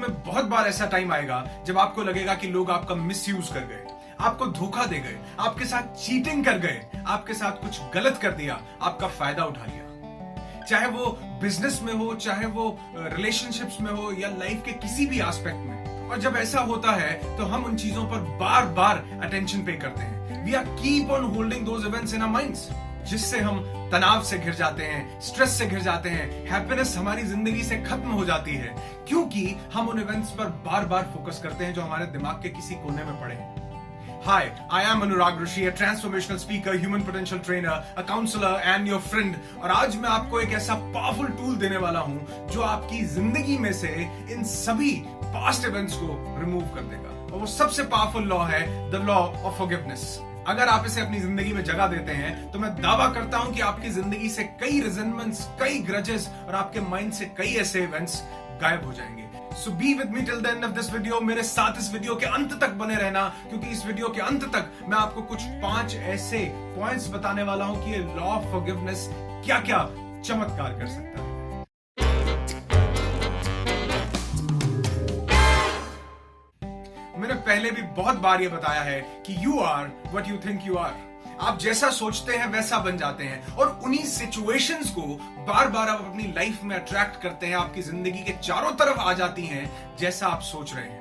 में बहुत बार ऐसा टाइम आएगा जब आपको लगेगा कि लोग आपका मिसयूज कर गए, आपको धोखा दे गए, आपके साथ चीटिंग कर गए, आपके साथ कुछ गलत कर दिया, आपका फायदा उठा लिया। चाहे वो बिजनेस में हो, चाहे वो रिलेशनशिप्स में हो, या लाइफ के किसी भी एस्पेक्ट में। और जब ऐसा होता है तो हम उन चीजों पर बार बार अटेंशन पे करते हैं। We are keep on holding those events in our minds, जिससे हम तनाव से घिर जाते हैं, स्ट्रेस से घिर जाते हैं, हैप्पीनेस हमारी जिंदगी से खत्म हो जाती है, क्योंकि हम उन इवेंट्स पर बार बार फोकस करते हैं जो हमारे दिमाग के किसी कोने में पड़े हैं। Hi, I am Anurag Rishi, a transformational speaker, human potential trainer, a counselor and your friend. और आज मैं आपको एक ऐसा पावरफुल टूल देने वाला हूं जो आपकी जिंदगी में से इन सभी पास्ट इवेंट्स को रिमूव कर देगा। और वो सबसे पावरफुल लॉ है द लॉ ऑफ फॉरगिवनेस। अगर आप इसे अपनी जिंदगी में जगह देते हैं तो मैं दावा करता हूं कि आपकी जिंदगी से कई रिजेंटमेंट्स, कई ग्रजेस और आपके माइंड से कई ऐसे इवेंट्स गायब हो जाएंगे। So be with me till the end of this video. मेरे साथ इस वीडियो के अंत तक बने रहना, क्योंकि इस वीडियो के अंत तक मैं आपको कुछ 5 ऐसे पॉइंट्स बताने वाला हूं कि ये लॉ ऑफ फॉरगिवनेस क्या क्या चमत्कार कर सकता है। मैंने पहले भी बहुत बार ये बताया है कि you are what you think you are. आप जैसा सोचते हैं वैसा बन जाते हैं, और उन्हीं सिचुएशंस को बार बार आप अपनी लाइफ में अट्रैक्ट करते हैं, आपकी जिंदगी के चारों तरफ आ जाती हैं जैसा आप सोच रहे हैं।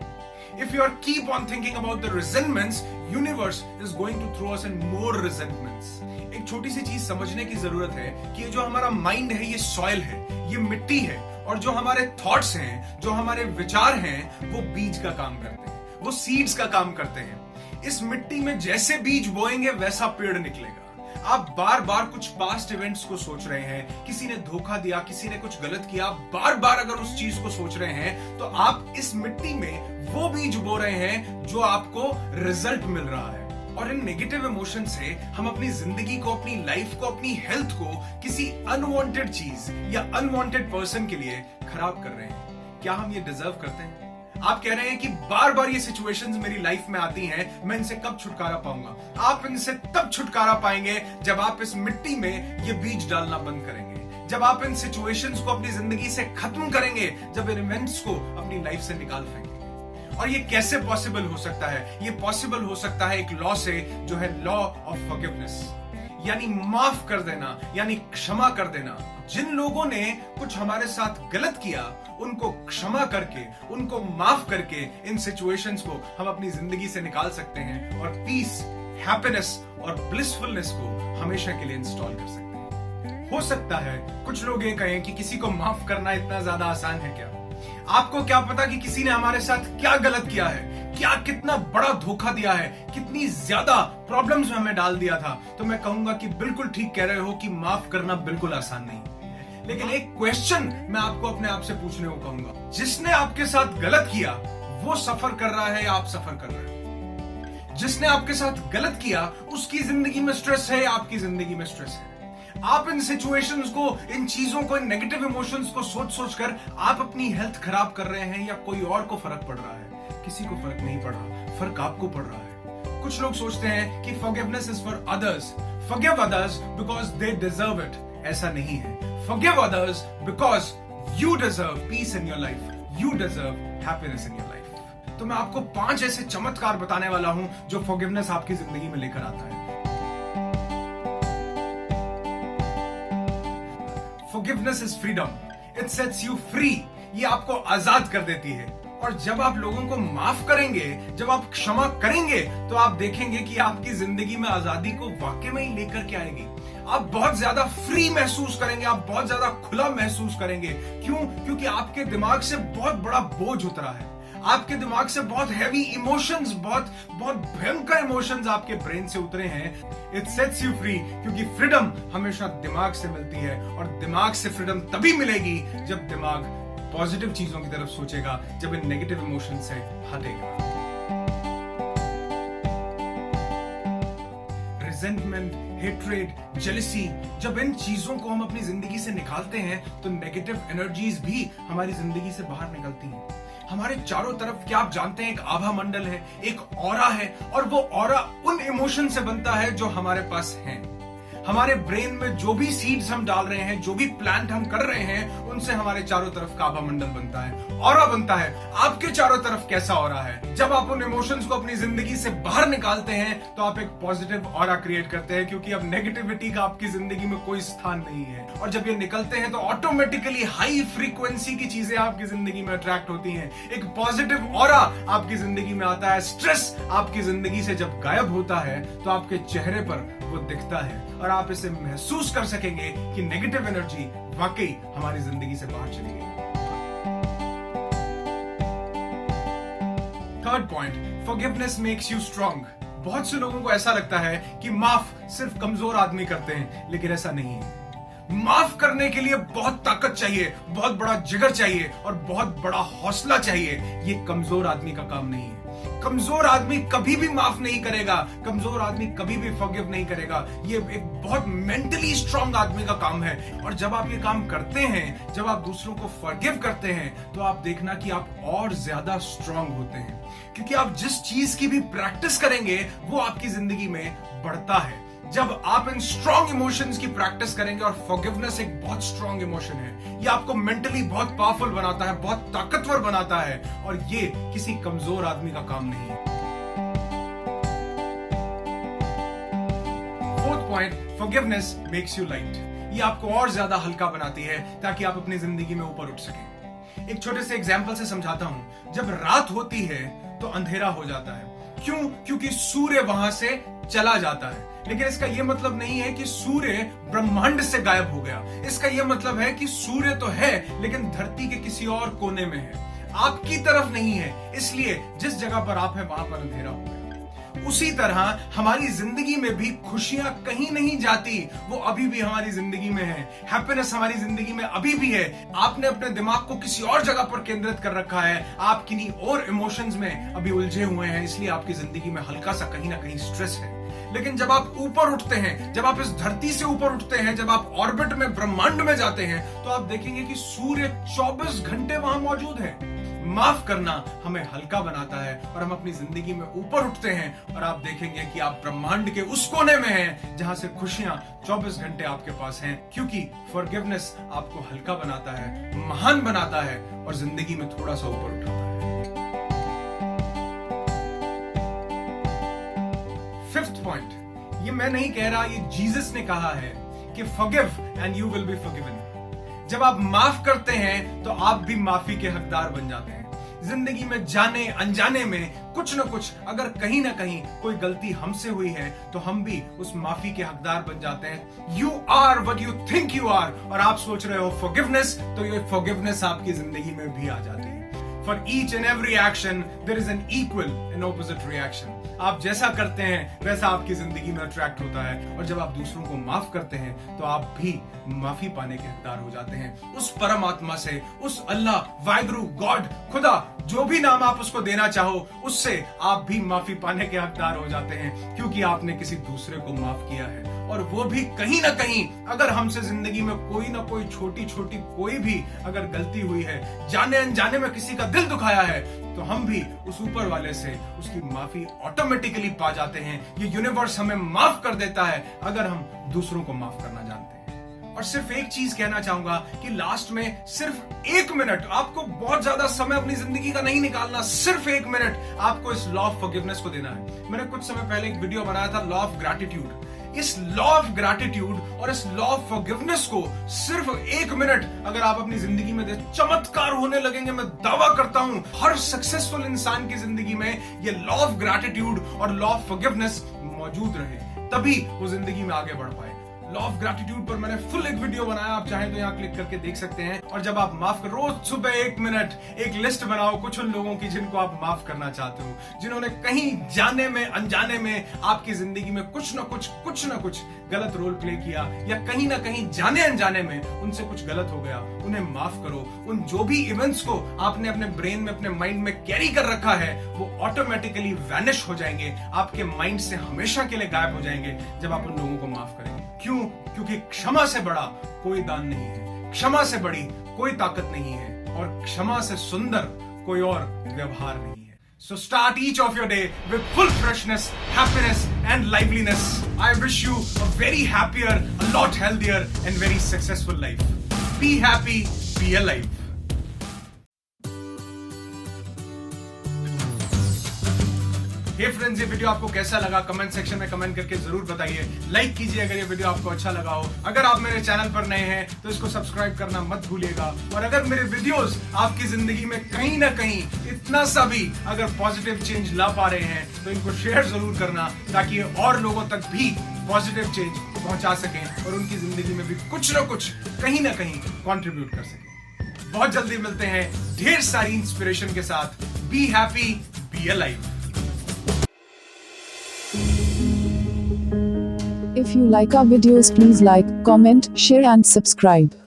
If you are keep on thinking about the resentments, universe is going to throw us in more resentments. एक छोटी सी चीज समझने की जरूरत है कि ये जो हमारा माइंड है, ये सॉइल है, ये मिट्टी है, और जो हमारे थॉट्स हैं, जो हमारे विचार हैं, वो बीज का काम करते हैं, वो सीड्स का काम करते हैं। इस मिट्टी में जैसे बीज बोएंगे वैसा पेड़ निकलेगा। आप बार बार कुछ पास्ट इवेंट्स को सोच रहे हैं, किसी ने धोखा दिया, किसी ने कुछ गलत किया, बार बार अगर उस चीज को सोच रहे हैं तो आप इस मिट्टी में वो बीज बो रहे हैं जो आपको रिजल्ट मिल रहा है। और इन नेगेटिव इमोशन से हम अपनी जिंदगी को, अपनी लाइफ को, अपनी हेल्थ को किसी अनवांटेड चीज या अनवांटेड पर्सन के लिए खराब कर रहे हैं। क्या हम ये डिजर्व करते हैं? आप कह रहे हैं कि बार बार ये सिचुएशंस मेरी लाइफ में आती हैं, मैं इनसे कब छुटकारा पाऊंगा? आप इनसे तब छुटकारा पाएंगे जब आप इस मिट्टी में ये बीज डालना बंद करेंगे, जब आप इन सिचुएशंस को अपनी जिंदगी से खत्म करेंगे, जब इन इवेंट्स को अपनी लाइफ से निकाल फेंकेंगे। और ये कैसे पॉसिबल हो सकता है? ये पॉसिबल हो सकता है एक लॉ से, जो है लॉ ऑफ फॉरगिवनेस, यानी माफ कर देना, यानी क्षमा कर देना। जिन लोगों ने कुछ हमारे साथ गलत किया, उनको क्षमा करके, उनको माफ करके इन सिचुएशंस को हम अपनी जिंदगी से निकाल सकते हैं, और पीस, हैप्पीनेस और ब्लिसफुलनेस को हमेशा के लिए इंस्टॉल कर सकते हैं। हो सकता है कुछ लोग ये कहें कि किसी को माफ करना इतना ज्यादा आसान है क्या? आपको क्या पता कि किसी ने हमारे साथ क्या गलत किया है, क्या कितना बड़ा धोखा दिया है, कितनी ज्यादा प्रॉब्लम्स में हमें डाल दिया था। तो मैं कहूंगा कि बिल्कुल ठीक कह रहे हो कि माफ करना बिल्कुल आसान नहीं। लेकिन एक क्वेश्चन मैं आपको अपने आप से पूछने को कहूंगा, जिसने आपके साथ गलत किया वो सफर कर रहा है या आप सफर कर रहे हैं? जिसने आपके साथ गलत किया उसकी जिंदगी में स्ट्रेस है या आपकी जिंदगी में स्ट्रेस है? आप इन सिचुएशंस को, इन चीजों को, इन नेगेटिव इमोशंस को सोच सोच कर आप अपनी हेल्थ खराब कर रहे हैं, या कोई और को फर्क पड़ रहा है? किसी को फर्क नहीं पड़ रहा, फर्क आपको पड़ रहा है। कुछ लोग सोचते हैं कि forgiveness is for others, forgive others because they deserve it. ऐसा नहीं है। Forgive others because you deserve peace in your life. You deserve happiness in your life. तो मैं आपको 5 ऐसे चमत्कार बताने वाला हूं जो forgiveness आपकी जिंदगी में लेकर आता है। Forgiveness is freedom. It sets you free. ये आपको आजाद कर देती है। और जब आप लोगों को माफ करेंगे, जब आप क्षमा करेंगे, तो आप देखेंगे कि आपकी जिंदगी में आजादी को वाकई में ही लेकर के आएगी। आप बहुत ज्यादा फ्री महसूस करेंगे, आप बहुत ज्यादा खुला महसूस करेंगे। क्यों? क्योंकि आपके दिमाग से बहुत बड़ा बोझ उतरा है, आपके दिमाग से बहुत हैवी इमोशंस, बहुत भयंकर इमोशंस आपके ब्रेन से उतरे हैं। इट सेट्स यू फ्री, क्योंकि फ्रीडम हमेशा दिमाग से मिलती है, और दिमाग से फ्रीडम तभी मिलेगी जब दिमाग पॉजिटिव चीजों की तरफ सोचेगा, जब इन नेगेटिव इमोशन से हटेगा। रिजेंटमेंट, हेट्रेड, जेलसी, जब इन चीजों को हम अपनी जिंदगी से निकालते हैं तो नेगेटिव एनर्जीज भी हमारी जिंदगी से बाहर निकलती हैं। हमारे चारों तरफ, क्या आप जानते हैं, एक आभा मंडल है, एक ऑरा है, और वो ऑरा उन इमोशन से बनता है जो हमारे पास हैं। हमारे ब्रेन में जो भी सीड्स हम डाल रहे हैं, जो भी प्लांट हम कर रहे हैं, उनसे हमारे चारों तरफ का आभा मंडल बनता है, ऑरा बनता है। आपके चारों तरफ कैसा ऑरा है? जब आप उन इमोशंस को अपनी जिंदगी से बाहर निकालते हैं तो आप एक पॉजिटिव ऑरा क्रिएट करते हैं, क्योंकि अब नेगेटिविटी का आपकी जिंदगी में कोई स्थान नहीं है। और जब ये निकलते हैं तो ऑटोमेटिकली हाई फ्रीक्वेंसी की चीजें आपकी जिंदगी में अट्रैक्ट होती हैं। एक पॉजिटिव ऑरा आपकी जिंदगी में आता है। स्ट्रेस आपकी जिंदगी से जब गायब होता है तो आपके चेहरे पर वो दिखता है और आप इसे महसूस कर सकेंगे कि नेगेटिव एनर्जी वाकई हमारी जिंदगी से बाहर चली गई। Third point, forgiveness makes you strong. बहुत से लोगों को ऐसा लगता है कि माफ सिर्फ कमजोर आदमी करते हैं, लेकिन ऐसा नहीं है। माफ करने के लिए बहुत ताकत चाहिए, बहुत बड़ा जिगर चाहिए और बहुत बड़ा हौसला चाहिए। ये कमजोर आदमी का काम नहीं है। कमजोर आदमी कभी भी माफ नहीं करेगा, कमजोर आदमी कभी भी फॉरगिव नहीं करेगा। ये एक बहुत मेंटली स्ट्रांग आदमी का काम है। और जब आप ये काम करते हैं, जब आप दूसरों को फॉरगिव करते हैं, तो आप देखना कि आप और ज्यादा स्ट्रांग होते हैं, क्योंकि आप जिस चीज की भी प्रैक्टिस करेंगे वो आपकी जिंदगी में बढ़ता है। जब आप इन स्ट्रॉन्ग इमोशंस की प्रैक्टिस करेंगे, और फॉरगिवनेस एक बहुत स्ट्रॉन्ग इमोशन है, ये आपको मेंटली बहुत पावरफुल बनाता है, बहुत ताकतवर बनाता है, और ये किसी कमजोर आदमी का काम नहीं है। Fourth point, forgiveness makes you light. ये आपको और ज्यादा हल्का बनाती है ताकि आप अपनी जिंदगी में ऊपर उठ सकें। एक छोटे से एग्जाम्पल से समझाता हूं। जब रात होती है तो अंधेरा हो जाता है। क्यों? क्योंकि सूर्य वहां से चला जाता है। लेकिन इसका यह मतलब नहीं है कि सूर्य ब्रह्मांड से गायब हो गया। इसका यह मतलब है कि सूर्य तो है, लेकिन धरती के किसी और कोने में है, आपकी तरफ नहीं है। इसलिए जिस जगह पर आप हैं वहां पर अंधेरा हो गया। उसी तरह हमारी जिंदगी में भी खुशियां कहीं नहीं जाती, वो अभी भी हमारी जिंदगी में है। हैप्पीनेस हमारी जिंदगी में अभी भी है। आपने अपने दिमाग को किसी और जगह पर केंद्रित कर रखा है, आप किन्हीं और इमोशंस में अभी उलझे हुए हैं, इसलिए आपकी जिंदगी में हल्का सा कहीं ना कहीं स्ट्रेस है। लेकिन जब आप ऊपर उठते हैं, जब आप इस धरती से ऊपर उठते हैं, जब आप ऑर्बिट में, ब्रह्मांड में जाते हैं, तो आप देखेंगे कि सूर्य 24 घंटे वहां मौजूद है। माफ करना हमें हल्का बनाता है और हम अपनी जिंदगी में ऊपर उठते हैं, और आप देखेंगे कि आप ब्रह्मांड के उस कोने में हैं जहां से खुशियां 24 घंटे आपके पास हैं, क्योंकि फॉरगिवनेस आपको हल्का बनाता है, महान बनाता है और जिंदगी में थोड़ा सा ऊपर उठाता है। फिफ्थ पॉइंट, ये मैं नहीं कह रहा, ये जीसस ने कहा है कि forgive and you will be forgiven. जब आप माफ करते हैं तो आप भी माफी के हकदार बन जाते हैं। जिंदगी में जाने अनजाने में कुछ न कुछ, अगर कहीं ना कहीं कोई गलती हमसे हुई है, तो हम भी उस माफी के हकदार बन जाते हैं। You are what you think you are. और आप सोच रहे हो फॉरगिवनेस, तो ये फॉरगिवनेस आपकी जिंदगी में भी आ जाती है। For each and every action, there is an equal and opposite reaction. आप जैसा करते हैं वैसा आपकी जिंदगी में अट्रैक्ट होता है। और जब आप दूसरों को माफ करते हैं तो आप भी माफी पाने के हकदार हो जाते हैं उस परमात्मा से, उस अल्लाह, वाहिगुरु, गॉड, खुदा, जो भी नाम आप उसको देना चाहो, उससे आप भी माफी पाने के हकदार हो जाते हैं, क्योंकि आपने किसी दूसरे को माफ किया है। और वो भी कहीं ना कहीं, अगर हमसे जिंदगी में कोई ना कोई छोटी छोटी कोई भी अगर गलती हुई है, जाने अनजाने में किसी का दिल दुखाया है, तो हम भी उस ऊपर वाले से उसकी माफी ऑटोमेटिकली पा जाते हैं। ये यूनिवर्स हमें माफ कर देता है अगर हम दूसरों को माफ करना जानते हैं। और सिर्फ एक चीज कहना चाहूंगा कि लास्ट में सिर्फ 1 मिनट, आपको बहुत ज्यादा समय अपनी जिंदगी का नहीं निकालना, सिर्फ 1 मिनट आपको इस लॉ ऑफ फॉरगिवनेस को देना है। मैंने कुछ समय पहले एक वीडियो बनाया था, लॉ ऑफ ग्रैटिट्यूड। इस लॉ ऑफ ग्रैटिट्यूड और इस लॉ ऑफ फॉरगिवनेस को सिर्फ 1 मिनट अगर आप अपनी जिंदगी में दे, चमत्कार होने लगेंगे। मैं दावा करता हूं हर सक्सेसफुल इंसान की जिंदगी में ये लॉ ऑफ ग्रैटिट्यूड और लॉ ऑफ फॉरगिवनेस मौजूद रहे, तभी वो जिंदगी में आगे बढ़ पाए। लॉ ऑफ ग्रैटिट्यूड पर मैंने फुल एक वीडियो बनाया, आप चाहें तो यहाँ क्लिक करके देख सकते हैं। और जब आप माफ कर, रोज सुबह 1 मिनट एक लिस्ट बनाओ कुछ उन लोगों की जिनको आप माफ करना चाहते हो, जिन्होंने कहीं जाने में अनजाने में आपकी जिंदगी में कुछ ना कुछ गलत रोल प्ले किया, या कहीं ना कहीं जाने अनजाने में उनसे कुछ गलत हो गया। उन्हें माफ करो। उन जो भी इवेंट्स को आपने अपने ब्रेन में, अपने माइंड में कैरी कर रखा है, वो ऑटोमेटिकली वैनिश हो जाएंगे, आपके माइंड से हमेशा के लिए गायब हो जाएंगे जब आप उन लोगों को माफ करेंगे। क्यों? क्योंकि क्षमा से बड़ा कोई दान नहीं है, क्षमा से बड़ी कोई ताकत नहीं है, और क्षमा से सुंदर कोई और व्यवहार नहीं है। So start each of your day with full freshness, happiness and liveliness. I wish you a very happier, a lot healthier and very successful life. Be happy, be alive. Hey friends, ये video आपको कैसा लगा comment section में comment करके जरूर बताइए। Like कीजिए अगर ये वीडियो आपको अच्छा लगा हो। अगर आप मेरे चैनल पर नए हैं तो इसको सब्सक्राइब करना मत भूलिएगा। और अगर मेरे वीडियोस आपकी जिंदगी में कहीं ना कहीं इतना सा भी अगर पॉजिटिव चेंज ला पा रहे हैं तो इनको शेयर जरूर करना, ताकि ये और लोगों तक भी पॉजिटिव चेंज पहुंचा सकें और उनकी जिंदगी में भी कुछ ना कुछ कहीं ना कहीं कंट्रीब्यूट कर सकें। बहुत जल्दी मिलते हैं ढेर सारी इंस्पिरेशन के साथ। Be happy, be alive. If you like our videos, please like, comment, share and subscribe.